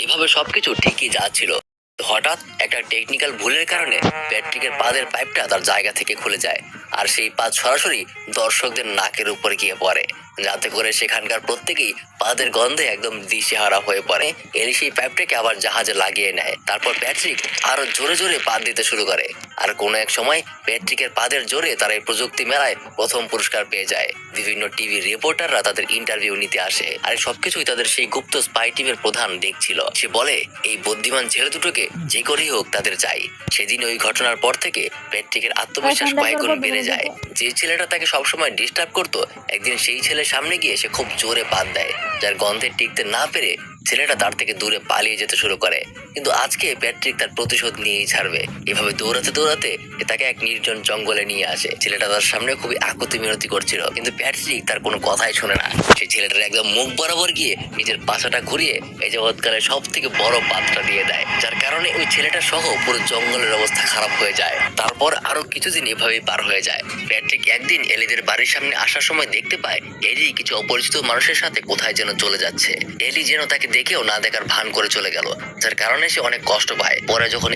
এভাবে সবকিছু ঠিকই যাচ্ছিল। হঠাৎ একটা টেকনিক্যাল ভুলের কারণে প্যাট্রিকের পাদের পাইপটা তার জায়গা থেকে খুলে যায়, আর সেই পাদ সরাসরি দর্শকদের নাকের উপর গিয়ে পড়ে, যাতে করে সেখানকার প্রত্যেকেই পাদের গন্ধে একদম দিশেহারা হয়ে পড়ে। এলি সেই পাইপটাকে আবার জাহাজে লাগিয়ে নেয়। তারপর প্যাট্রিক আরো জোরে জোরে পাদ দিতে শুরু করে, আর কোনো এক সময় প্যাট্রিকের পাদের জোরে তারা এই প্রযুক্তি মেলায় প্রথম পুরস্কার পেয়ে যায়। বিভিন্ন টিভি রিপোর্টাররা তাদের ইন্টারভিউ নিতে আসে, আর সবকিছুই তাদের সেই গুপ্ত স্পাই টিমের প্রধান দেখছিল। সে বলে এই বুদ্ধিমান ছেলে দুটোকে যে করেই হোক তাদের চাই। সেদিন ওই ঘটনার পর থেকে প্যাট্রিকের আত্মবিশ্বাস কয়েকগুণ বেড়ে যায়। যে ছেলেটা তাকে সবসময় ডিস্টার্ব করতো, একদিন সেই ছেলের সামনে গিয়ে সে খুব জোরে পাদ দেয়, যার গন্ধে টিকতে না পেরে ছেলেটা তার থেকে দূরে পালিয়ে যেতে শুরু করে। কিন্তু আজকে প্যাট্রিক তার প্রতিশোধ নিয়েই ছাড়বে। এভাবে দৌড়াতে দৌড়াতে তাকে এক নির্জন জঙ্গলে নিয়ে আসে। ছেলেটা তার সামনে খুবই আকুতি মিনতি করছিল, কিন্তু প্যাট্রিক তার কোনো কথাই শোনে না। সেই ছেলেটার একদম মুখ বরাবর গিয়ে নিজের পাছাটা ঘুরিয়ে এই জগৎকালে সব থেকে বড় পাতটা দিয়ে দেয়, যার কারণে ওই ছেলেটা সহ পুরো জঙ্গলের অবস্থা খারাপ হয়ে যায়। তারপর আরো কিছুদিন এভাবেই পার হয়ে যায়। প্যাট্রিক একদিন এলিদের বাড়ির সামনে আসার সময় দেখতে পায় এলি কিছু অপরিচিত মানুষের সাথে কোথায় যেন চলে যাচ্ছে। এলি যেন তাকে দেখেও না দেখার ভান করে চলে গেল, যার কারণে সে অনেক কষ্ট পায়। পরে যখন